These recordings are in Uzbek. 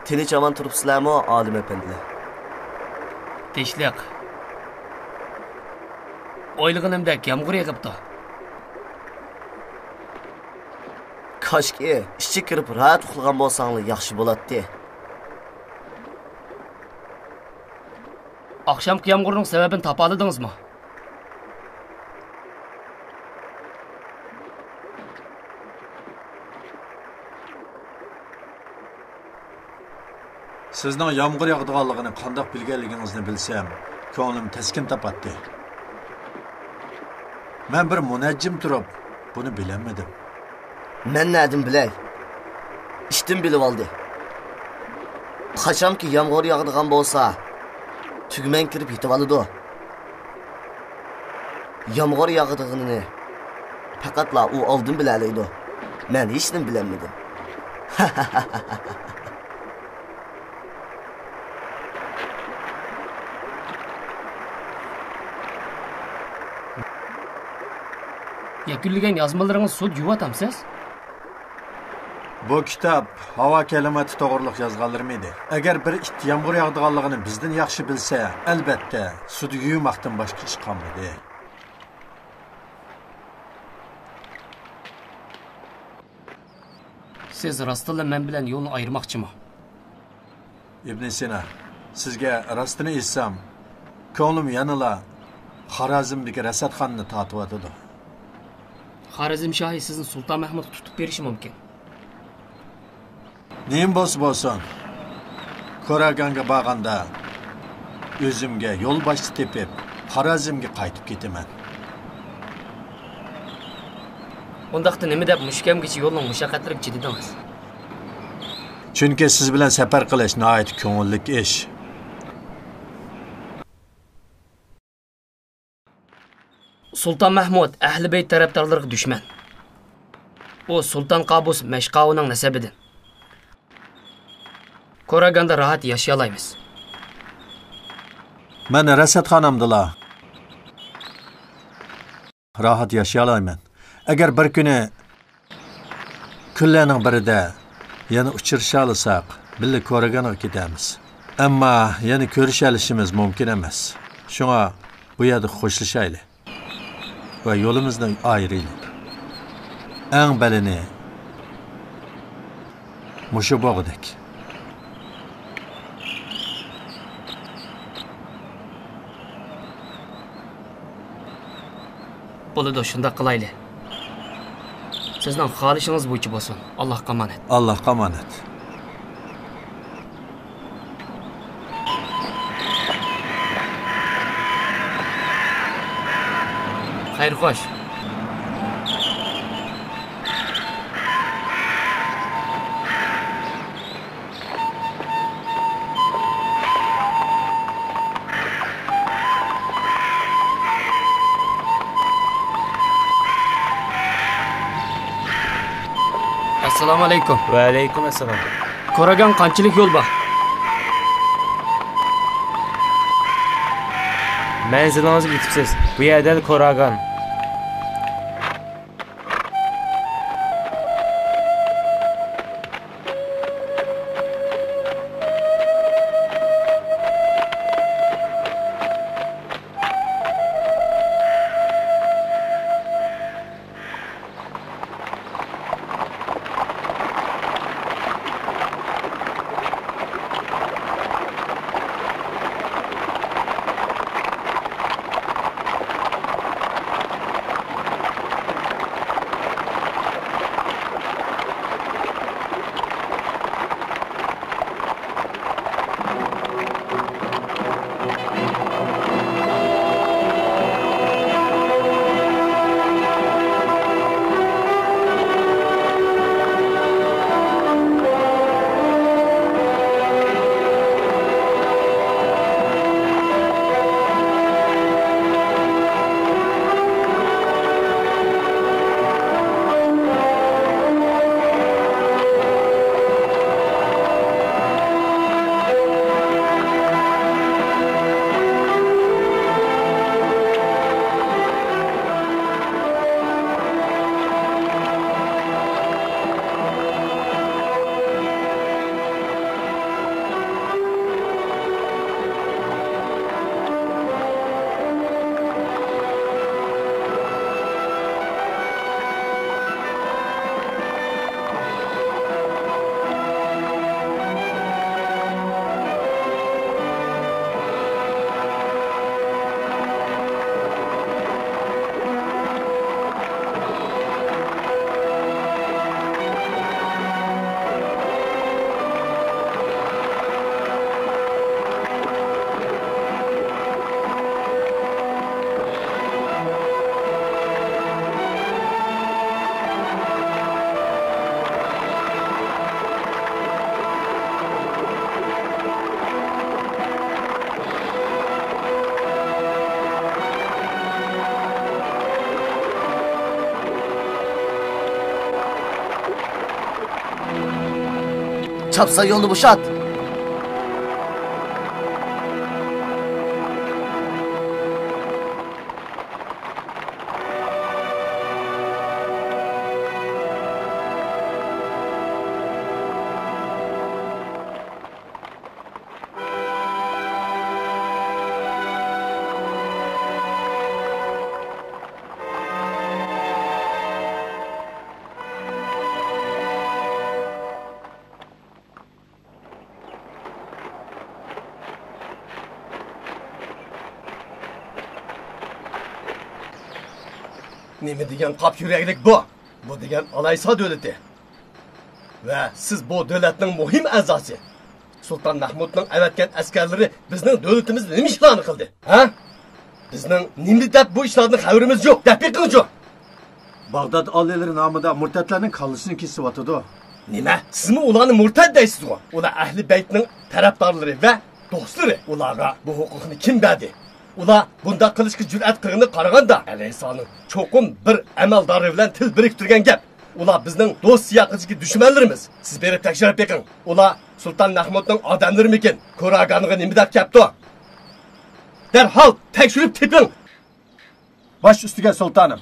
Tinch aman turibsizlarmi, olim efendilar? Tinchlik. O'ylaganimdek yomg'ir yog'ibdi. Koshki, ishga kirib rahat uxlagan bo'lsanglar yaxshi bo'ladi. Oqshomki yomg'irning sababini topa oldingizmi? Sizning yomg'ir yog'diganligini qandoq bilganligingizni bilsam, ko'nglim taskin topadi. Men bir munajjim turib, buni bilamadim. Men nadim bilay. İştim bilib oldi. Qachonki yomg'ir yog'digan bo'lsa, tugman kirib yetib oladi. Yomg'ir yog'dig'ini faqatla u oldin bilalaydi. Men hech nim bilamadim. Yakunlagan yozmalaringiz sud yuvatamsiz? Bu kitob havo kalimati to'g'riliq yozganlarim edi. Agar bir it yomg'ir yog'diganligini bizdan yaxshi bilsa, albatta sud yuvmoqdan boshqa ish qolmadi. Siz rostla men bilan yo'lni ayirmoqchimi? Ibn Sina, sizga rostini aytsam, ko'nglim yanala Xorazmdagi rasadxonni tatib o'tadi. Xorazm shohi sizni Sulton Mahmudga tutib berishi mumkin. Neyim bo'lsin, Ko'raganga borganda o'zimga yo'l boshchi tepib, Xorazmga qaytib ketaman. Undaqda nima deb mushkamgacha yo'lning mushaqqatlariga chidadingiz? Chunki siz bilan safar qilish nihoyat ko'ngilli ish. Sulton Mahmud Ahli Bayt tarafdorlariga dushman. U Sulton Qabus Mashqavining nasabidan. Ko'raganda rahat yashay olamiz. Men rasadxonamdala rahat yashay olaman. Agar bir kuni kunlarning birida yana uchrasha olsak, birga Ko'raganga ketamiz. Ammo yana ko'risha olishimiz mumkin emas. Shunga bu yerda xo'shlashaylik va yo'limizni ayiraylik. Eng balini mushu bog'dek. Bo'ladi, shunda qilaylik. Sizning xohishingiz bo'yicha bo'lsin. Allohga omonat. Allohga omonat. Xayr xo'sh. Assalomu alaykum. Va alaykum assalom. Ko'ragan qanchalik yo'l bor? Manzilingizga yetibsiz. Bu yerdan Ko'ragan. Çapsa yolunu boşalt. Nima degan qop yuraklik bu? Bu degan Alayso davlati. Va siz bu davlatning muhim a'zosi. Sulton Mahmudning avatgan askarlari bizning davlatimizni nima ishlarni qildi? Ha? Bizning nima deb bu ishlarning xabarimiz yo'q. Daqiqangiz yo'q. Bag'dod oliylari nomida murtadlarning qallisini kesyotidi. Nima? Sizmi ularni murtad deysiz-ku? Ular ahli baytning tarafdorlari va do'stlari. Ularga bu huquqni kim berdi? Ular bunda qilishga jur'at qilganda qaraganda Alaysoning cho'qim bir amaldori bilan til biriktirgan gap. Ular bizning do'st siyaqidagi dushmanlarimiz. Siz berib tekshirib beqing. Ular Sulton Mahmudning odamlarimikin? Ko'raganiga nima deb gapdi? Darhol tekshirib teping. Bosh ustiga sultonim.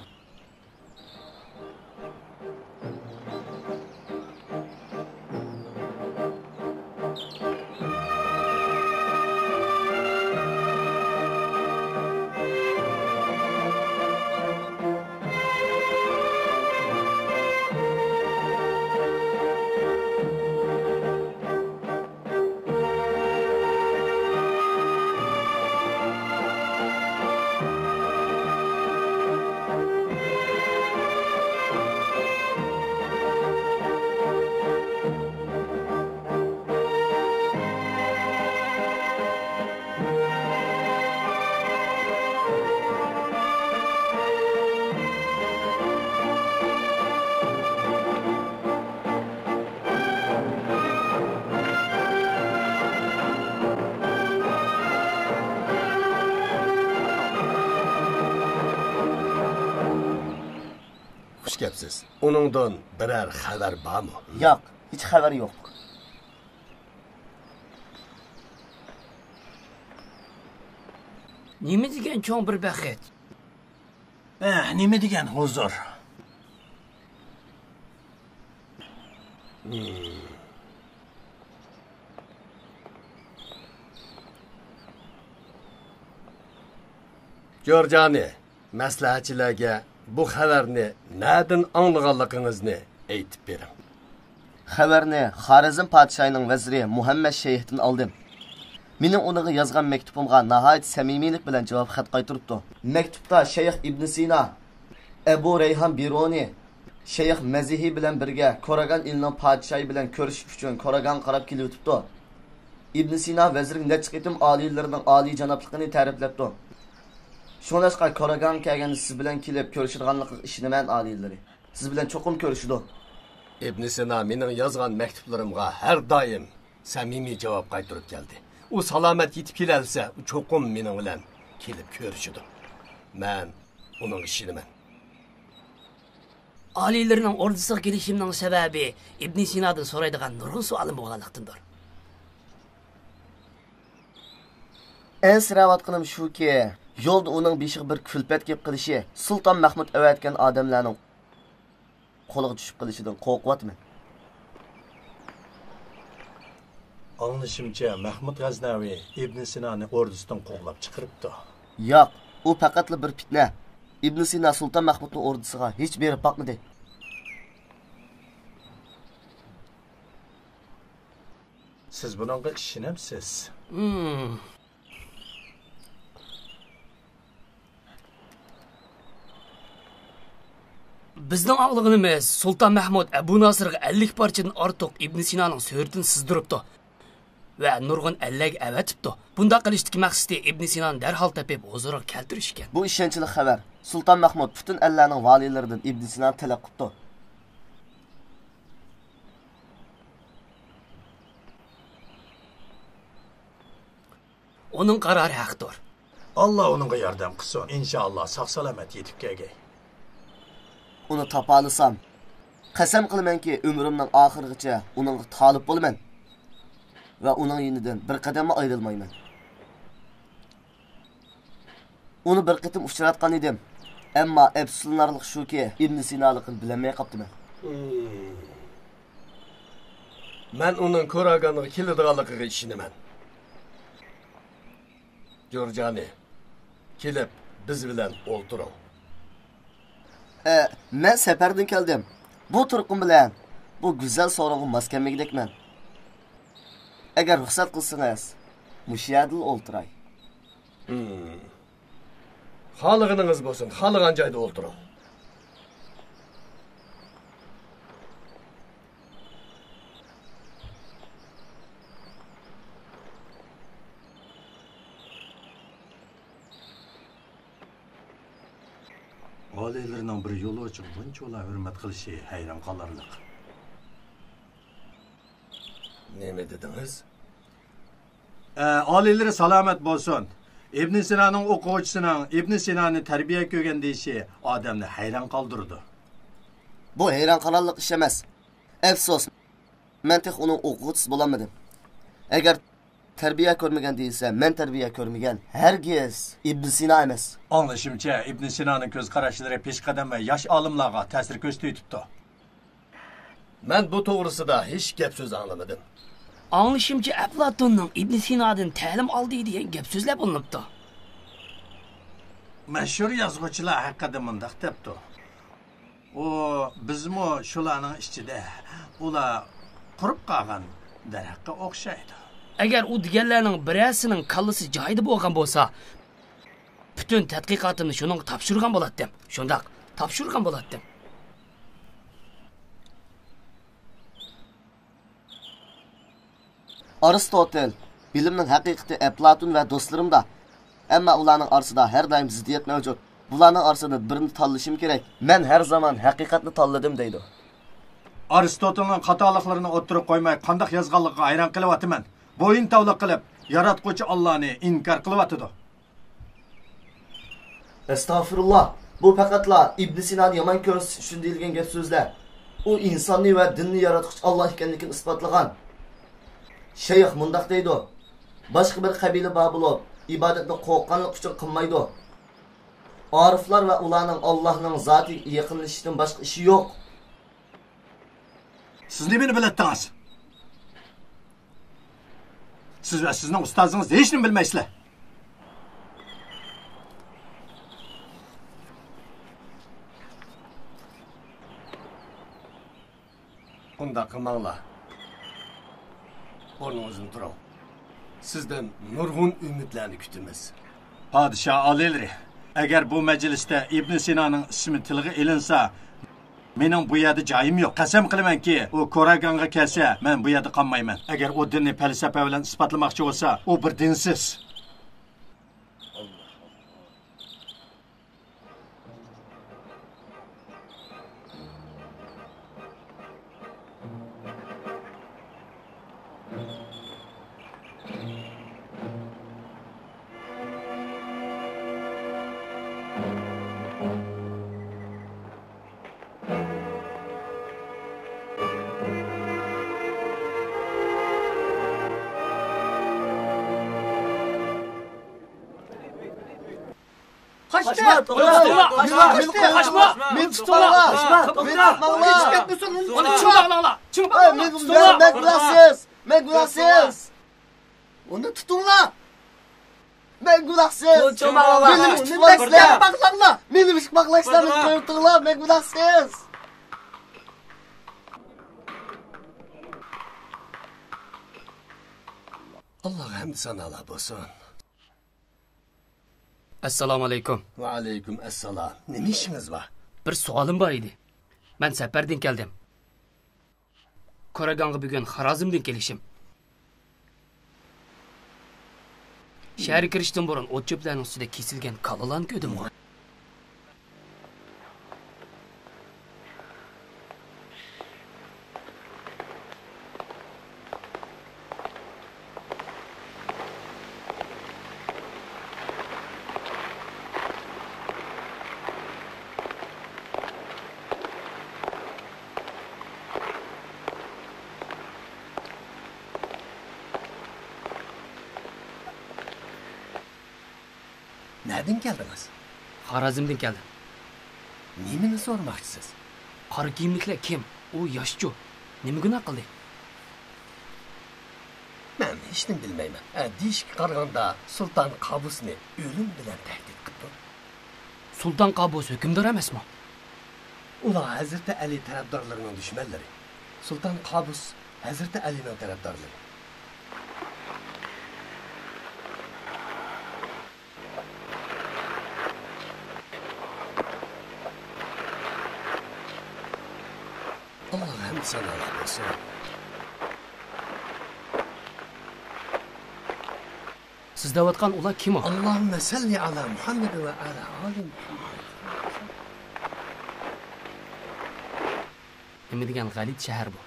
Xush gapsiz. Uningdan biror xabar bormi? Yo'q, hech xabar yo'q. Nima degan cho'ng bir baxet? Nima degan huzur? Jo'rjani, maslahatchilarga bu xabarni nadan anglaganligingizni aytib bering. Xabarni Xorazm podshohining vaziri Muhammad Shayxdan oldim. Mening uning yozgan maktubimga nihoyat samimiylik bilan javob xat qaytiribdi. Maktubda Shayx Ibn Sina, Abu Rayhan Biruni, Shayx Mazihi bilan birga Koragan ilining podshohi bilan ko'rishish uchun Koragan qarab kelibdi. Ibn Sina vazirning necha qitim oliylarining oliy janobligini ta'riflabdi. Shunashqa Koragan kelganda siz bilan kelib ko'rishadiganligiga ishonaman oliylari. Siz bilan cho'qim ko'rishdi. Ibn Sina mening yozgan maktublarimga har doim samimiy javob qaytarib keldi. U salomat yetib kelsa, u cho'qim mening bilan kelib ko'rishdi. Men uning ishonaman. Oliylarining ordisiga kelishimning sababi Ibn Sinadan so'raydigan nurg'un savolim bo'lganligidandir. Esravatqanim shuki, yo'lda uning beshiga bir kulpat kelib qilishi, Sulton Mahmud avatgan odamlarning qo'liga tushib qilishidan qo'rqyapman. Anlashimcha Mahmud G'aznaviy Ibn Sinoni ordisidan qo'g'lab chiqiribdi. Yo'q, u faqatla bir fitna. Ibn Sina Sulton Mahmudning ordisiga hech berib boqmadi. Siz buningga ishonamsiz? Bizning aqlig'imiz Sulton Mahmud Abu Nasirga 50 parchadan ortiq Ibn Sinaning so'ritini sizdiribdi va nurg'un allaga avatibdi. Bunda qilishdagi maqsadi Ibn Sinani darhol topib huzurga keltirish ekan. Bu ishonchli xabar. Sulton Mahmud butun allarning valiylaridan Ibn Sinani talab qildi. Uning qarori haqdir. Alloh uningga yordam qilsin. Inshaalloh sog'-salomat yetib kelgay. Uni topa olsam, qasam qilamanki, umrimning oxirigacha uningga talib bo'laman. va uning yenidan bir qadam ayrılmayman. Uni bir qitim uchratgan edim. Ammo afsuslanarlik shuki, Ibn Sinolikni bilmay qoptiman. Men uning ko'raganiga keladiganligiga ishonaman. Jo'rjani, kelib biz bilan o'ltiring. Men safardan keldim. Bu turqum bilan bu go'zal so'rovga mos kelmagidekman. Agar ruxsat qilsangiz, mushayadil o'ltiray. Xohlaгаningiz bo'lsin, xohlagan joyda o'ltiring. Olaylarning bir yo'li uchun bunchalar hurmat qilishi hayron qolarlik. Nima dedingiz? Olaylar salomat bo'lsin. Ibn Sinoning o'quvchisining Ibn Sinoni tarbiya ko'rgan deyishi odamni hayron qoldirdi. Bu hayron qolarlik ish emas. Afsus, men tek uning o'quvchisi bo'lamadim. Agar tarbiya ko'rmagan deyilsa, men tarbiya ko'rmagan. Hargiz Ibn Sino emas. Anlashimcha Ibn Sinoning ko'z qarashlari peshqadam va yosh olimlarga ta'sir ko'rsatibdi. Men bu to'g'risida hech gap so'z anglamadim. Anglashimcha Aflatunning Ibn Sinodan ta'lim oldi degan gap so'zlar bo'linibdi. Mashhur yozuvchilar haqida mundaq debdi. O bizmi shularning ichida ular qurib qolgan daraxtga o'xshaydi. Agar u deganlarning birasining kallasi joyida bo'lgan bo'lsa, butun tadqiqotimni shuning topshirgan bo'lardim. Shundaq, topshirgan bo'lardim. Aristotel, bilimning haqiqati Aflatun va do'stlarimda. Ammo ularning orasida har doim ziddiyat mavjud. Bularning orasida birini tanlashim kerak. Men har zaman haqiqatni tanladim deydi. Aristotelning xatoliklarini o'tirib qo'ymay, qanday yozganligiga hayron qilyapman. Bo'yin tavliq qilib, yaratquchi Allohni inkor qilyapti. Estağfurullah. Bu faqatla Ibn Sino'ni yomon ko'rsiz uchun deyilgan gap so'zlar. U insonni va dinni yaratquchi Alloh ekanligini isbotlagan. Shayx mundaq deydi. Boshqa bir qabila bor bo'lib, ibodatni qo'rqqanlik uchun qilmaydi. Ariflar va ularning Allohning zotiga yaqinlashishidan boshqa ishi yo'q. Siz nimani bilasizlar? Siz va sizning ustozingiz hech nima bilmaysizlar. Unda qilmanglar. O'rningizdan turing. Sizdan nurg'un umidlarni kutamiz. Podshoh oliylari, agar bu majlisda Ibn Sinoning ismi tilga ilinsa, mening bu yerda joyim yo'q. Qasam qilamanki, u Ko'raganga kelsa, men bu yerda qolmayman. Agar u dinni falsafa bilan isbotlamoqchi bo'lsa, u bir dinsiz. Haşmat! Haşmat! Men tutula! Haşmat! Men tutmanglar! Hech ketmasin! Uni chimdanglar! Men gunohsiz! Men gunohsiz! Uni tutinglar! Men gunohsiz! Meni ishbaqlanglar! Meni ishbaqlashlarni qo'yibtinglar! Men gunohsiz! Alloh hamd sanolar bo'lsin. Assalomu alaykum. Va alaykum assalom. Nima ishingiz bor? Bir savolim bor edi. Men safardan keldim. Ko'raganga bugun Xorazmdan kelishim. Shahar kirishdan burun o't cho'plarning ustida kesilgan kalalarni ko'rdim. Nereden geldiniz? Xorazmdan keldim. Nimeni sormoqchisiz? Qora kiyimliklar kim? U yoshchu. Nima gunoh qildi? Men hech nima bilmayman. Deyishga qaraganda Sultan Qabusni o'lim bilan tahdid qildi. Sulton Qabus hukmdor emasmi? Ular Hazreti Ali tarafdorlarining dushmanlari. Sultan Qabus Hazreti Alining tarafdorlari. Allah hamd sanolar bo'lsin. Siz deyotgan ular kim o? Allohumma salli ala Muhammad va ala ali Muhammad. Nima degan g'alit shahar bu?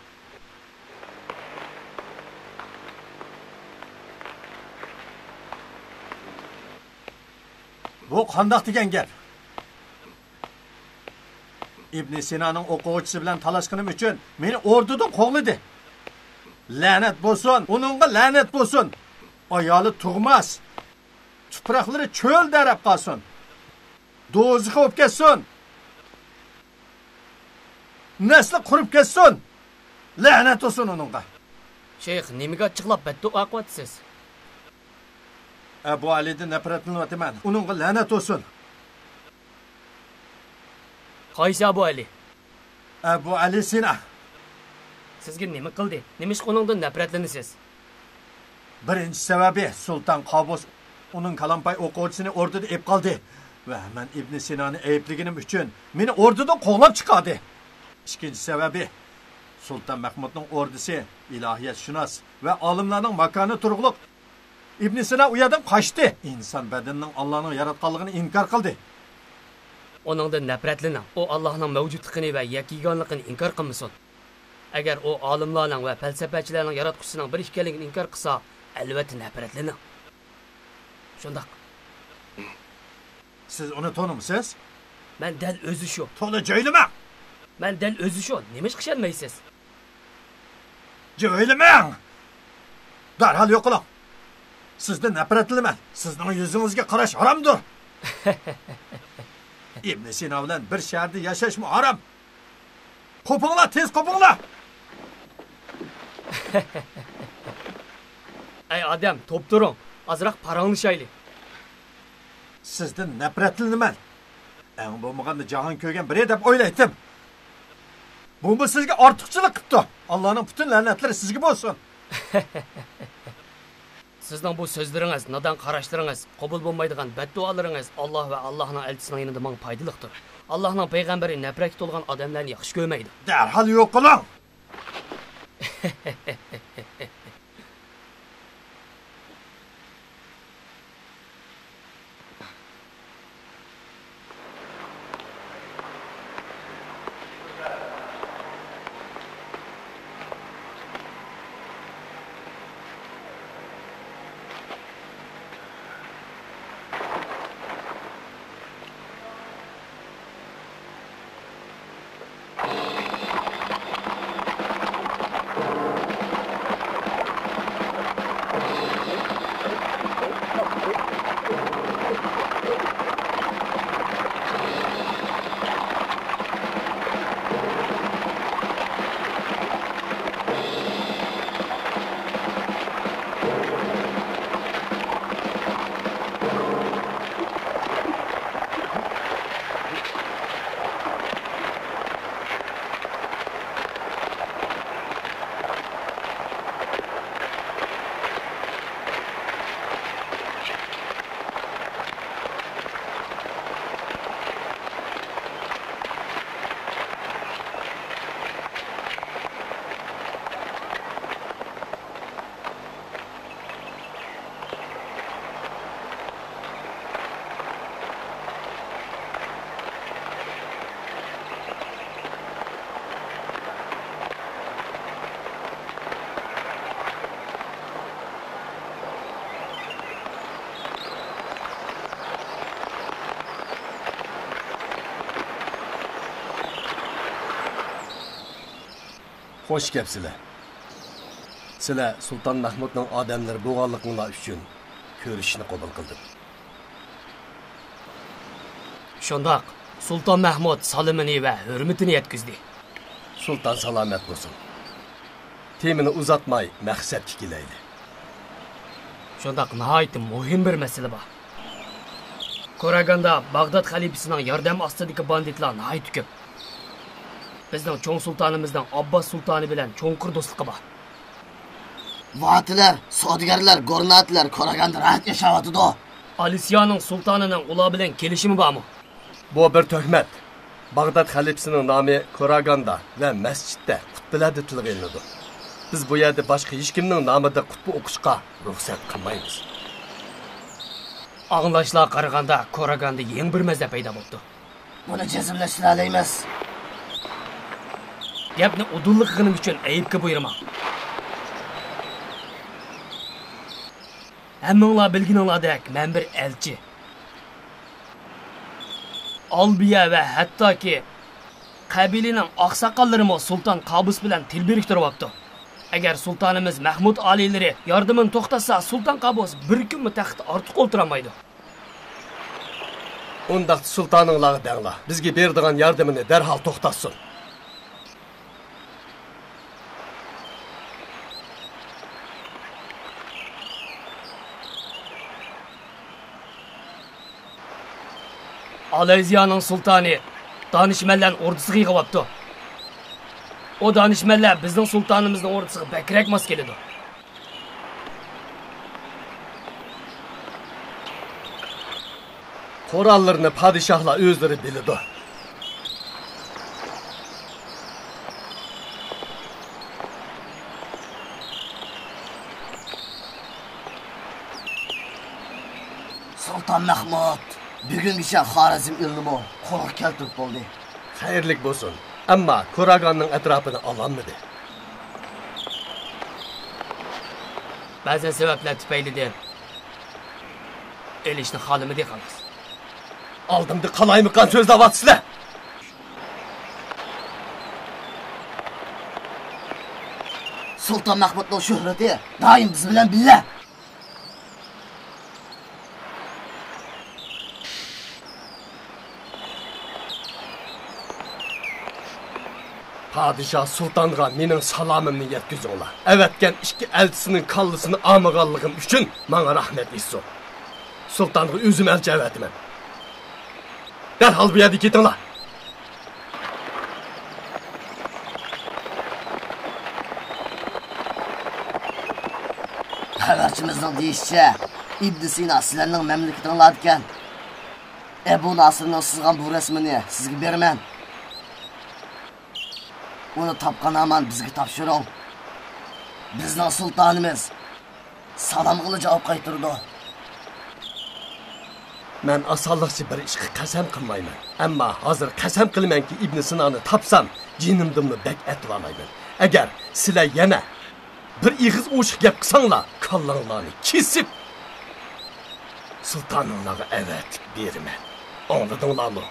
Bu qandoq degan gap? Ibn Sina'nın o'quvchisi bilan talashqinim uchun meni o'rnidan qo'g'lidi. La'nat bo'lsin, uningga la'nat bo'lsin. Ayoli tug'mas. Tuproqlari cho'l darab qolsin. Do'zaxga o'tib ketsin. Nasli qurib ketsin. La'nat olsun uningga. Sheyx, nimaga chiqlab beddua qilyapsiz? Abu Ali'dan nafratlanyapman. Uningga la'nat olsun. Qaysi Abu Ali? Abu Ali Sina. Sizga nima qildi? Nima ish qonundan nafratlanasiz? Birinchi sababi Sultan Qabus uning kalampay o'quvchisini o'rnida ep qoldi va men Ibn Sinani aybligim uchun meni o'rnidan qo'g'lab chiqardi. Ikkinchi sababi Sultan Mahmudning o'rdisi ilohiyatshunos va olimlarning makoni turg'liq. Ibn Sina u yerdan qochdi. Inson badanining Allohning yaratganligini inkor qildi. Onundan nafratlaning. O Allohning mavjudligini va yakigonligini inkor qilmasin. Agar o olimlarning va falsafachilarning yaratquchisining bir ekanligini inkor qilsa, albatta nafratlaning. Shundoq. Siz uni tanimsiz? Men dal o'zi shu. To'la joylama. Men dal o'zi shu. Nima ish qilmaysiz? Joylamang. Darhol yo'q qiling. Sizdan nafratlaman. Sizning yuzingizga qarash haromdir. Ibn Sina bilan bir shaharda yashashmi harom? Qo'pinglar, tez qo'pinglar. Ay odam, to'p turing. Azroq paranglashaylik. Sizdan nafratlanaman. Eng bo'lmaganda jahon ko'rgan biri deb o'ylaydim. Bu sizga ortiqchilik qildi. Allohning butun la'natlari sizga bo'lsin. Sizning bu so'zlaringiz, nodon qarashlaringiz, qabul bo'lmaydigan badduolaringiz Alloh va Allohning elchisining yanında menga foydalidir. Allohning payg'ambari nafratga to'lgan odamlarni yaxshi ko'rmaydi. Darhol yo'q qiling. Hoş kepsizlar. Sizlar Sultan Mahmudning odamlari bo'lganligingiz uchun ko'rishni qabul qildim. Shundoq, Sultan Mahmud salimini va hurmatini yetkizdi. Sultan salomat bo'lsin. Temini uzatmay maqsadga kelayli. Shundoq nihoyat muhim bir masala bor. Qoraganda Bag'dod xalifasining yordam ostidagi banditlar nihoyat ko'p. Bizning cho'ng sultonimizning Abbos sultoni bilan cho'nqur do'stligi bor. Vatilar, savdogarlar, gornatlar Qoraganda rahat yashayotdi. Alisiyaning sultonining ular bilan kelishimi bormi? Bu bir tuhmat. Bag'dod xalifasining nomi Qoraganda va masjidda xutbalarda tilg'iladi. Biz bu yerda boshqa hech kimning nomida xutba o'qishga ruxsat qilmaymiz. Anglashlar qaraganda Qoraganda yangi bir mazhab paydo bo'ldi. Buni jazmlashira olamiz. Gapni udullig'ining uchun ayibga buyurma. Hammanglar bilgininglardek men bir elchi. Albiya va hattoki qabilaning oqsoqollarimi Sulton Qabus bilan til biriktiryapti. Agar sultonimiz Mahmud aliylari yordamini to'xtatsa, Sulton Qabus bir kunmi taxt ortiq o'tirolmaydi. Undaq sultaninglarga danglar. Bizga berdigan yordamini darhol to'xtatsin. Alayziyaning sultoni danishmanlar ordisiga yig'ibdi. O danishmanlar bizning sultonimizning ordisiga bakrak mos keladi. Qurollarni podshohlar o'zlari biladi. Sultan Mahmud bugungacha Xorazm ilmi qo'rq keltirib bo'ldi. Xayrlik bo'lsin. Ammo Qoraganning atrofini ololmadi. Ba'zan sabablar tufaylidan elishni xolimidi xolos. Oldimda qalaymiqan so'zlayapsizlar. Sultan Mahmudning shuhrati doim biz bilan birga. Padişah sultanğa mening salomimni yetkazinglar. Avatgan ikki elchisining kallasini olmaganligim uchun menga rahmat etsin. Sultanğa o'zim elchi avatman. Darhol bu yerga ketinglar. Xabarchimizning deyishicha, Ibn Sina sizlarning mamlakatinglar ekan. Ebu Nasrning sizgan bu rasmini sizga beraman. Onu tapqan aman bizga topshiring. Bizning sultonimiz salom qilib javob qaytirdi. Men osonlikcha bir ishga qasam qilmayman. Ammo hozir qasam qilamanki Ibn Sinoni topsam, jinimdimni bak etib olmayman. Agar sizlar yana bir ig'iz o'shiq gap qilsanglar, kallanglarni kesib sultoninglarga avatib beraman. Anladinglarmi?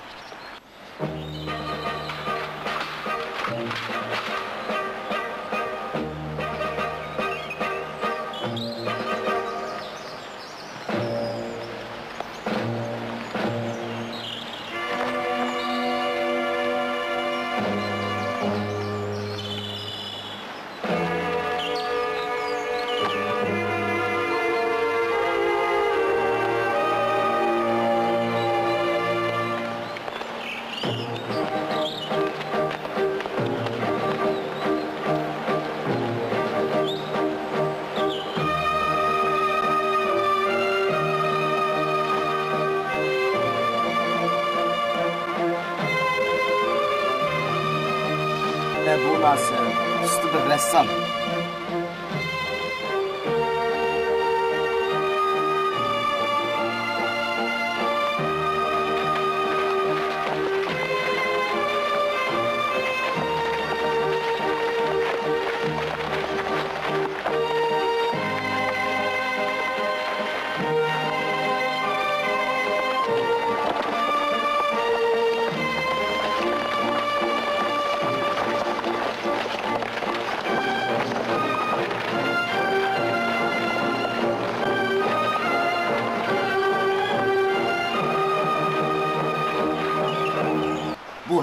Ebu Nasr, usta bir ressam.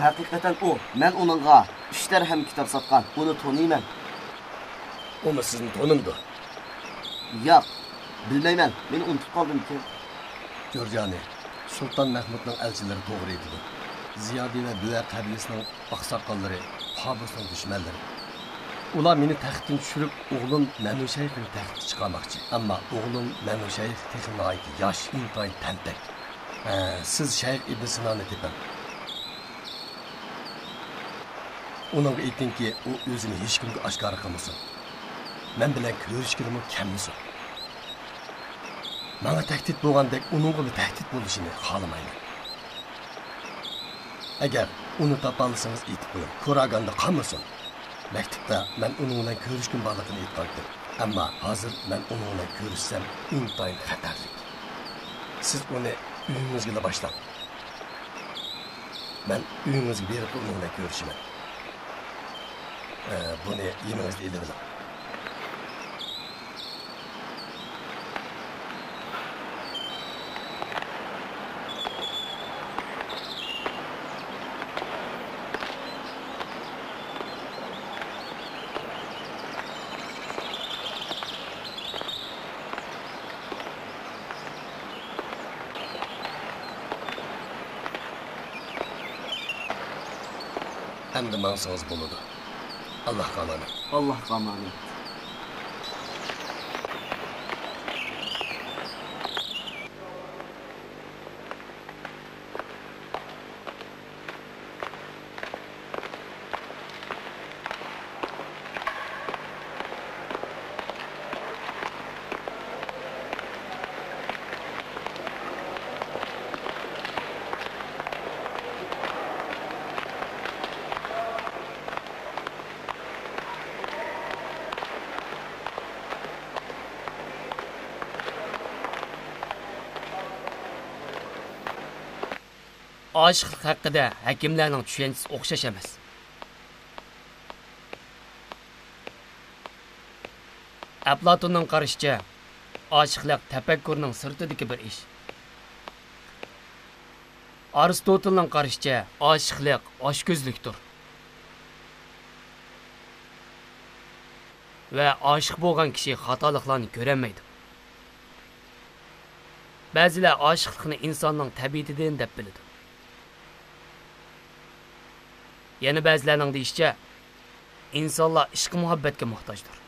haqiqatan u. Men onunğa 3 dirhem kitap satqan. Bunu tanıyman. O mu sizin tonumdu? Yo'q, bilmayman. Men unutib qoldim ki. Görjani, Sultan Mahmudning elçileri to'g'ri aytdi. Ziyodi va Buva qabilasining oqsoqollari Qabusning dushmanlari. Ular meni taxtdan tushirib, o'g'lim Manuşayxni taxtga chiqarmoqchi. Ammo o'g'lim Manuşayx texnologik yosh, intoyin tantak. Siz Shayx ibn Sinoni teping. Uningga aytingki, u o'zini hech kimga oshkor qilmasin. Men bilan ko'rishgilimi kammisin. Menga tahdid bo'lgandek, uningga tahdid bo'lishini xohlamayman. Agar uni topolsangiz aytib qo'ying. Ko'raganda qolmasin. Maktubda men uning bilan ko'rishkim borligini aytdim. Ammo hozir men uning bilan ko'rishsam intoyin xatarli. Siz uni uyingizga boshlang. Men uyingizga berib uning bilan ko'rishaman. Buni yemingizda ilib oling. Endi mansangiz bo'ladi. Allohga emanet. Allohga emanet. Aşıqlıq haqqında həkimlərinin düşüncəsi oxşaş emas. Əflatunun qarışıca, aşıqlıq təfəkkürünün sırtıdakı bir iş. Aristotelning qarışıca, aşıqlıq aşközlükdür. Və aşıq bolğan kişi xatalıqlarını görənməydi. Bəzilər aşıqlıqni insanның təbiətidən dəb bilidi. Yani bəzilərinin deyişçə, insanlar işqi muhabbətə muhtaçdır.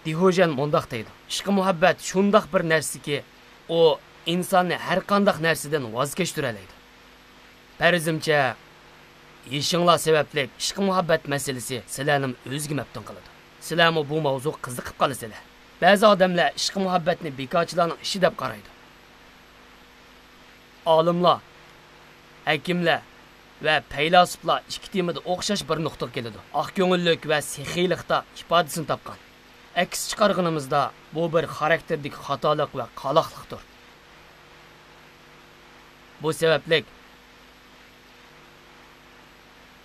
Diyojen mundaq deydi. İşqi muhabbət şundaq bir nərsi ki, o insanı hər qandaq nərsidən vaz keçdirələydi. Pərizimcə, işinlar səbəblik işqi muhabbət məsələsi sizlərnim özgə məftun qılıdı. Sizlərmi bu mavzu qiziqib qalısılar. Bəzi adamlar işqi muhabbətni bekarçılarning işi deb qaraydı. Olimlar, həkimlər və feylasuflar ikki temada o'xshash bir nuqtaga keladi. Aqko'ngillik va sexiylikda ifodasini topgan. Aks chiqarganimizda bu bir xarakterdagi xatolik va qaloqlikdir. Bu sabablik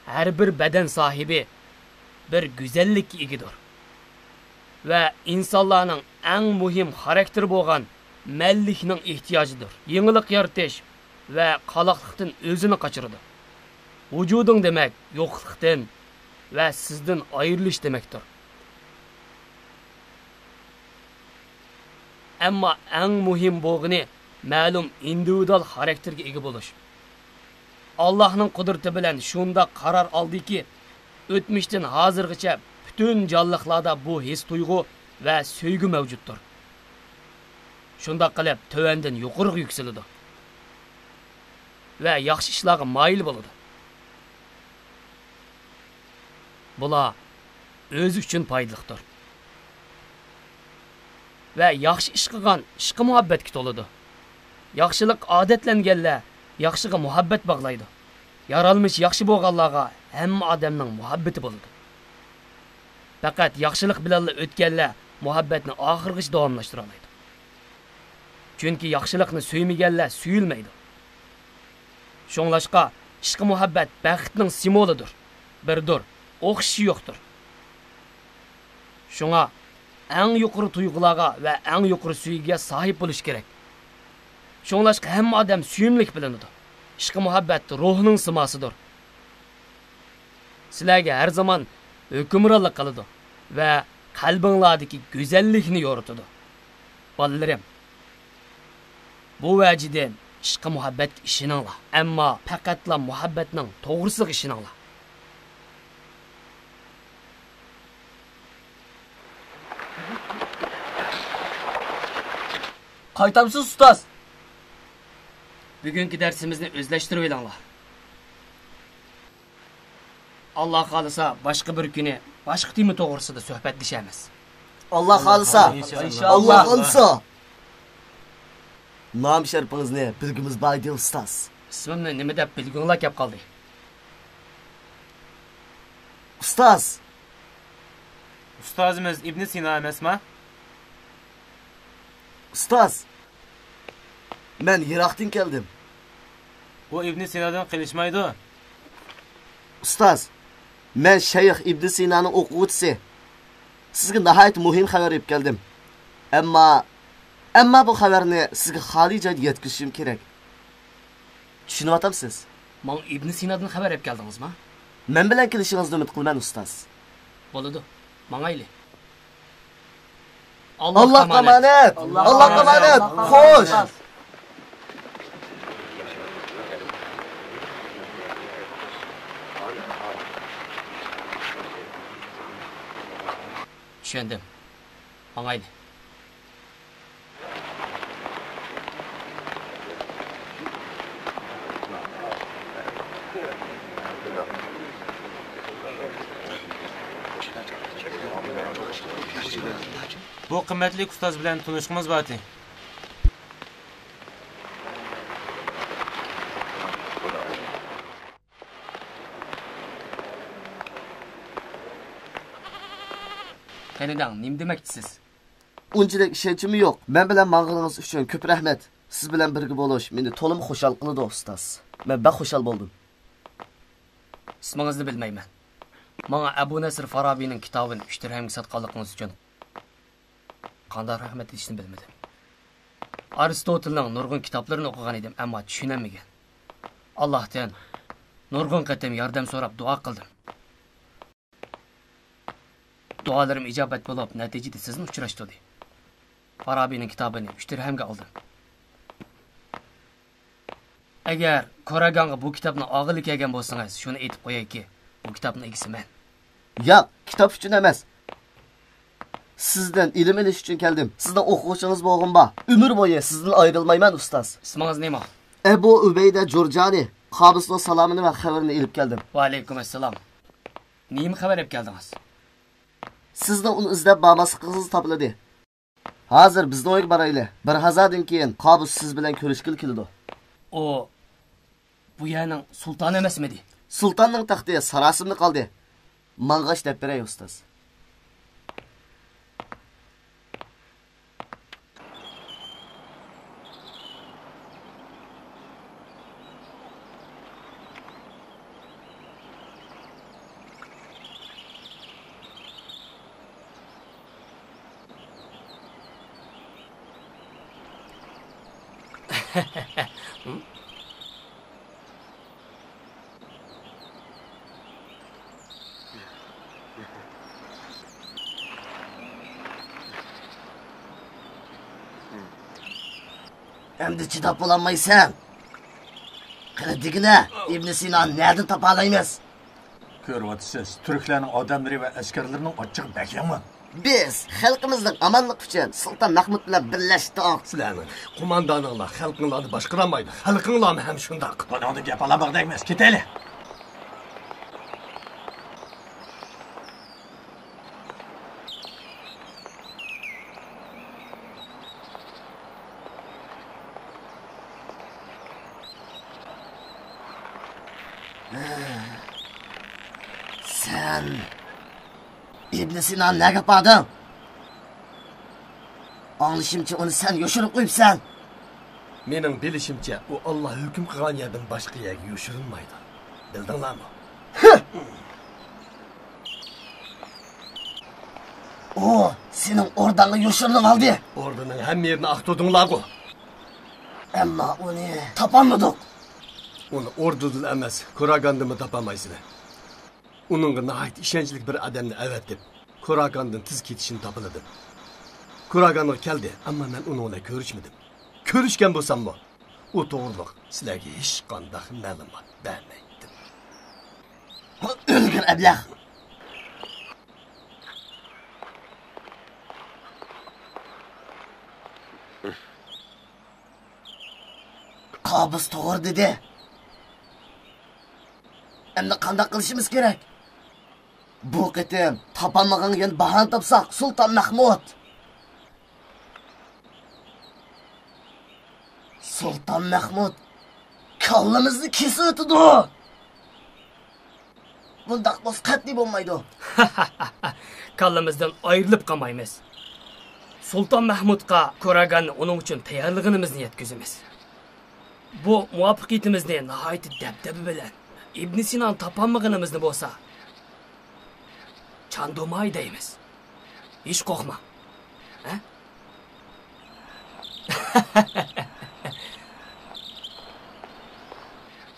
har bir badan sohibi bir go'zallikka egidir. Va insonlarning eng muhim xarakteri bo'lgan mallikning ehtiyojidir. Yangilik yaratish ve qalaqlıqdan özünü qaçırdı. Vücudun demek yo'qlikdan ve sizden ayrılış demektir. Ama en muhim bo'lgani ma'lum individual xarakterga ega bo'lish. Allohning qudrati bilan shunda qaror oldiki, o'tmishdan hozirgacha bütün jonliqlarda bu his tuyg'u ve sevgi mavjuddir. Shunda qilib tovandan yuqoriga yuksaladi. Ve yaxshi ishlarga moyil bo'ladi. Bular o'zi uchun foydalidir. Ve yaxshi ish qilgan ishqi muhabbatga to'ladi. Yaxshilik odatlanganlar yaxshiga muhabbat bog'laydi. Yaralmış yaxshi bo'lganlarga hamma odamning muhabbati bo'ladi. Faqat yaxshilik bilan o'tganlar muhabbatni oxirgacha davomlashtira oladi. Chunki yaxshilikni suymaganlar suyilmaydi. Şoňlaşqa işqi muhabbet bəxtning simolidir. Birdir, o'xshishi yo'qdir. Şoňa eng yuqori tuyg'ularga va eng yuqori suygiga sahip bo'lish kerak. Şoňlaşqa hamma odam suyimlik bilinadi. ishqi muhabbat ruhning simosidir. Sizlarga har zaman hukmronlik qiladi va qalbinglardagi go'zallikni yoritadi. Bolalarim, bu vajidan ishqi muhabbatga ishoninglar, ammo faqatla muhabbatning to'g'risiga ishoninglar. Qaytamsiz ustoz? Bugungi darsimizni o'zlashtirib olinglar. Alloh xolisa boshqa bir kuni boshqa tema to'g'risida suhbatlashamiz. Allah xolisa. Allah xolisa. Nom sharpingizni bilgimiz baydi ustoz. Ismimni nima deb bilginglar kelib qoldi? Ustoz. Ustozimiz Ibn Sino emasmi? Ustoz. Men Iroqdan keldim. Bu Ibn Sinodan qilishmaydi. Ustoz, men Shayx Ibn Sinoning o'quvchisi. Sizga nihoyat muhim xabar olib keldim. Ammo bu xabarni sizga xoli joyda yetkazishim kerak. Tushunyapsiz? Men Ibn Sinodan xabar olib keldingizmi? Men bilan kelishingizni umid qilaman, ustoz. Bo'ladi. Mangayli. Allah emanet. Allah emanet. Xo'sh. Tushundim. Mangayli. Bu qimmatli ustoz bilan tanishimiz bor-edi. Qanidang, nim demoqchisiz? Unchalik ishonchim yo'q. Men bilan mang'iliningiz uchun ko'p rahmat. Siz bilan birga bo'lish meni to'lim xushal qildi, ustoz. Men xushal bo'ldim. Ismingizni bilmayman. Menga Abu Nasr Farabiyning kitobini 3 dirhamga sotganligingiz uchun qanday rahmat etishni bilmadim. Aristotelning nurg'un kitoblarini o'qigan edim, ammo tushunamagan. Allohdan nurg'un qatam yordam so'rab duo qildim. Duolarim ijobat bo'lib, natijada sizni uchrashtirdi. Farabiyning kitobini 3 dirhamga oldim. Agar Qoraganga bu kitobni og'irlik kelgan bo'lsangiz, shuni aytib qo'yayki, bu kitobning egasi men. Yo'q, kitob uchun emas. Sizdan ilm olish uchun keldim. Sizdan o'quvchingiz bo'lg'imba. Umr bo'yi sizdan ayrilmayman, ustoz. Ismingiz nima? Abu Ubayda Jurjani. Qabisning salomini va xabarini olib keldim. Va alaykum assalom. Nima xabar olib keldingiz? Sizdan uni izlab babasi qizingiz topildi. Hozir bizni o'yga boraylik. Bir hazardan keyin Qabis siz bilan ko'rishgil keldi. O bu yerning sultoni emasmidi? Sultonning taxti sarosimda qoldi. Mang'ash deb beray, ustoz. Endi chidab bo'lamaysan. Qani digina, Ibn Sino nerdan topa olamiz? Ko'ryapsiz, turklarning odamlari va askarlarining ochiq bakami. Biz xalqimizning amonlik uchun Sulton Mahmud bilan birlashdik. Sizlarning qo'mondoninglar xalqinglarni boshqaramaydi. Xalqinglarni ham shundoq. Buningni gap alabog'da emas, ketaylik. Sen Ibn Sino nega qadın? Anlashimcha uni sen yoshirib qo'yibsan. Mening bilishimcha, u Alloh hukm qilgan yerdan boshqa yerga yoshirilmaydi. Bildinglarmi? O, sening o'rdanga yoshirilib oldi. O'rdaning hamma yerini aqturdinglar-ku. Ammo uni topolmadik. Uni ordudan emas, Kuragandımı tapamayısını. Onunla nahayet işençlik bir adamını evetip, Kuragandan tiz ketişini tapıladım. Kuragan'a geldi ama ben onunla görüşmedim. Görüşken bolsam mı? O doğruluk sizlerge hiç qandaq məlumat vermeydim. Ölgür əbləq. Qabız doğru dedi. Endi qandaq qilishimiz kerak? Bu qitim tapamagan yen bahan tapsaq Sultan Mahmud. Sultan Mahmud kallamizni kesib o'tdi. Bundaq bo'z qat'iy bo'lmaydi. Kallamizdan ayrılıp qalmaymiz. Sultan Mahmudga Kuraganni uning uchun tayyorligimizni yetkazamiz. Bu muvaffaqiyatimizni nihoyat dabdaba bilan Ibn Sinon topolmaganimizni bo'lsa, chandomay deymiz. Hech qo'rqma. Ha?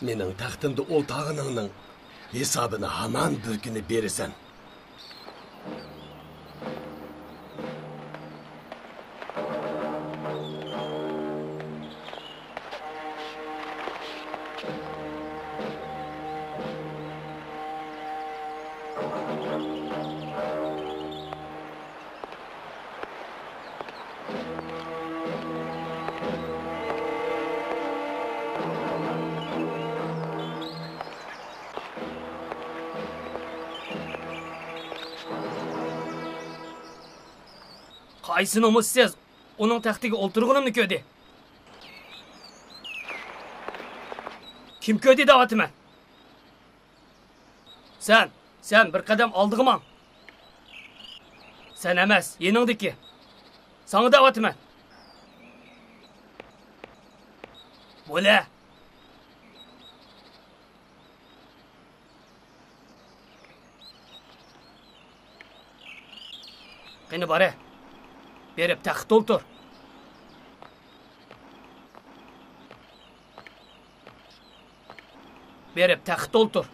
Mening taxtimda o'ltog'iningning hesabini hamon bir kuni berasan. Qaysi nomussiz uning taxtiga o'ltirganimni ko'di. Kim ko'di da'vatiman? Sen bir qadam oldig'iman. Sen emas, yeningdiki. Sana da'vatiman. Bo'la. Qani bora. Berib taxt o'ltir. Berib taxt o'ltir.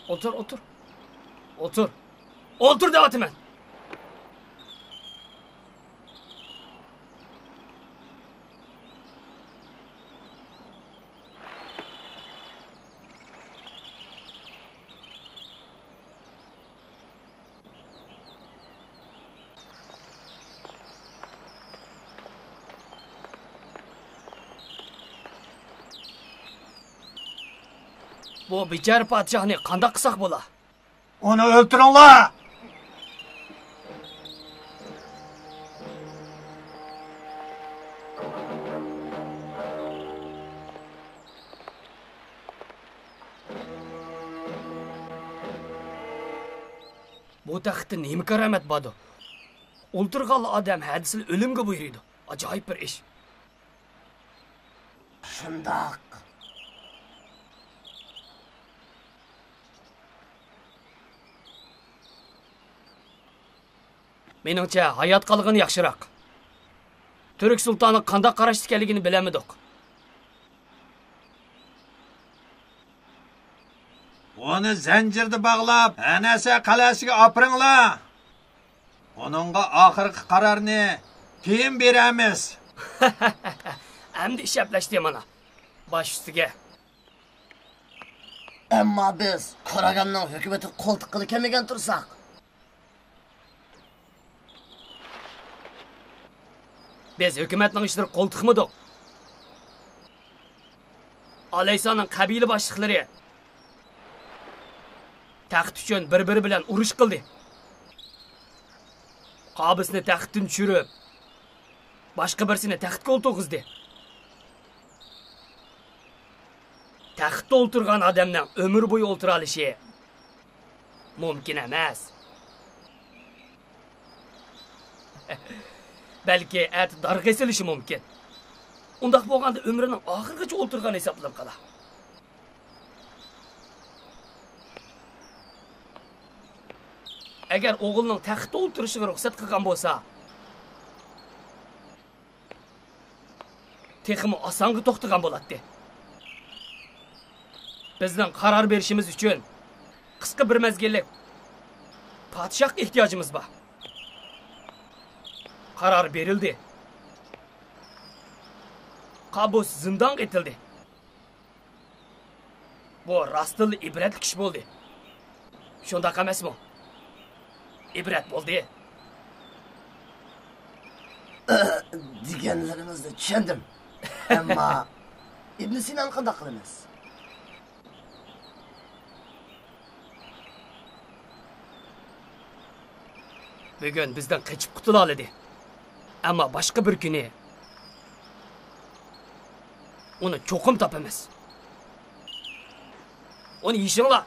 O'tir. O'tir da'vatiman. Bu bichar podshohni qanday qilsak bo'la? Uni o'ltiringlar. Bu taxtda nima karomat bordi? O'ltirgan odam hadisli o'limga buyurdi. Ajoyib bir ish. Shundoq. Meningcha hayot qolgani yaxshiroq. Turk sultoni qanday qarashdi ekanligini bilamidik. Onu zanjirda bog'lab, anasa qalasiga opiringlar. Onunga oxirgi qarorni keyin beramiz. Endi ishaplashdi mana. Bosh ustiga. Ammo biz Kuraganning hukumati qo'ltiqqa kelmagan tursak, biz hukumatning ishlari qo'ltiqmidik. Alaysoning qabila boshliqlari taxt uchun bir-biri bilan urush qildi. Qabisni taxtdan tushirib, boshqa birsini taxtga o'ltirgizdi. Taxtda o'ltirgan odamning umr bo'yi o'ltira olishi mumkin emas. Belki et darg'a silishi mumkin. Undaq bo'lganda umrining oxirigacha o'ltirgan hisoblanib qoladi. agar o'g'ilning taxtda o'tirishiga ruxsat qilgan bo'lsa, texmi osonga to'xtagan bo'ladi. Bizning qaror berishimiz uchun qisqa bir mezgillik podshoh ehtiyojimiz bor. Qaror berildi. Qabus zindon etildi. Bu rostli ibratli ish bo'ldi. Shundoq emasmi? İbret bo'ldi. Deganlarimizni tushundim. Ammo Ibn Sinoni qanday qilamiz? Bugun bizdan qochib qutula oladi. Ammo boshqa bir kuni uni cho'qim topamiz. Uni yishinglar.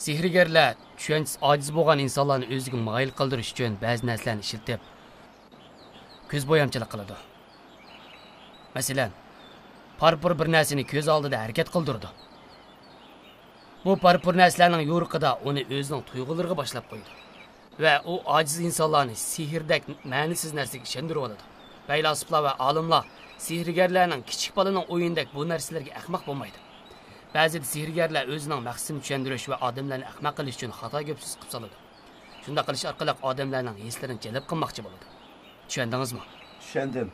Sihrigerler, tushunchisi ojiz bo'lgan insonlarni o'ziga moyil qildirish uchun ba'zi narsalarni ishlatib, ko'z bo'yamchilik qiladi. Masalan, parpur bir narsani ko'z oldida harakat qildirdi. Bu parpur narsalarning yo'riqida uni o'zining tuyg'ulariga boshlab qo'ydi va u ojiz insonlarni sihrdek ma'nisiz narsaga ishontirib oladi. Faylasuflar va olimlar sihrigerlarning kichik bolaning o'yindek bu narsalarga ahmoq bo'lmaydi. Ba'zi sihirgarlar o'zining maqsadini tushuntirish va odamlarni ahmoq qilish uchun xato gap so'z qilib soladi. Shunda qilish orqali odamlarning hislarini jalb qilmoqchi bo'ladi. Tushundingizmi? Tushundim.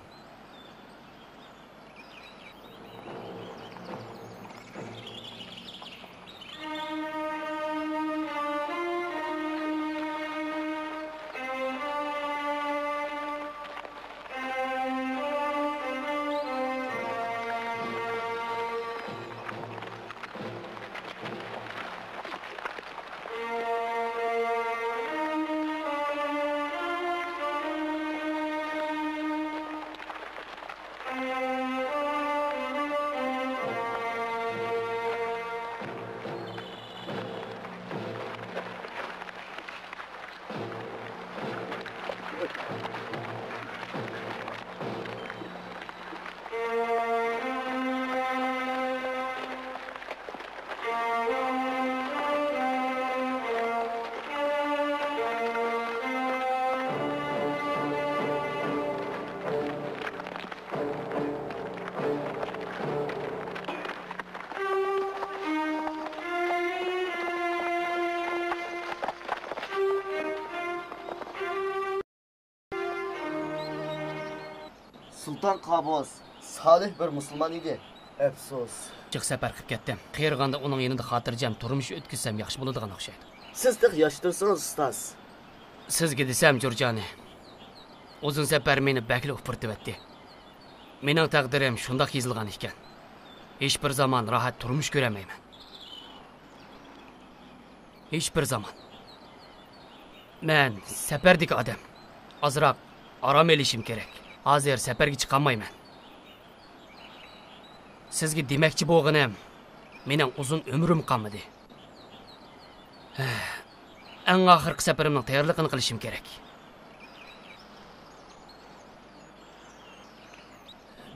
Sultan Qabus salih bir musulmon edi. Afsus. Chiq safar qilib ketdim. Qiyirganda uning yanında xotirjam turmush o'tkazsam yaxshi bo'ladigan o'xshaydi. Siz tiq yoshtirsangiz ustoz. Sizga desam, Jurjani, uzun safar meni bakli o'pirtibatdi. Mening taqdirim shundoq yozilgan ekan. Hech bir zaman rahat turmush ko'ramayman. Hech bir zaman. Men safardagi odam. Ozroq orom olishim kerak. Hozir safarga chiqolmayman. Sizga demoqchi bo'lganim, mening uzun umrim qolmadi. Eng oxirgi safarimning tayyorligini qilishim kerak.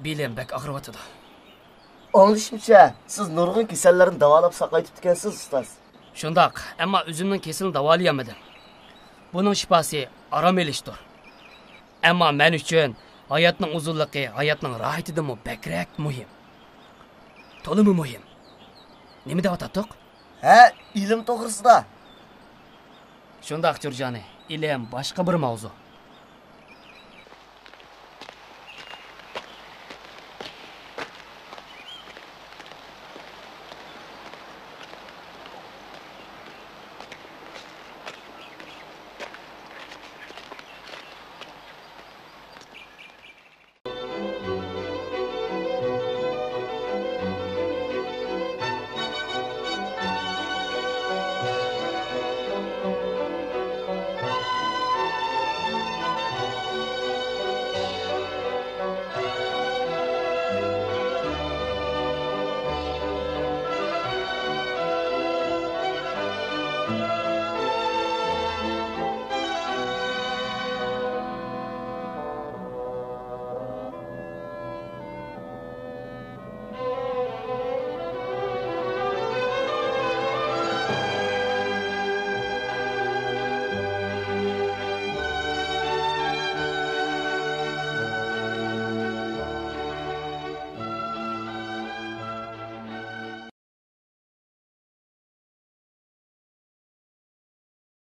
Belim bak og'riyotdi. Anglashimcha, siz nurg'un kasallarni davolab saqlaytib ekansiz, ustoz. Shundoq, ammo o'zimning kasalini davolayolmadim. Buning shifosi orom olishdir. Ammo men uchun hayotning uzunligi, hayotning rohatidan bakrak muhim. To'limi muhim. Nima deyotdik? Ilm to'g'risida. Shundoq, Jurjani, ilm boshqa bir mavzu.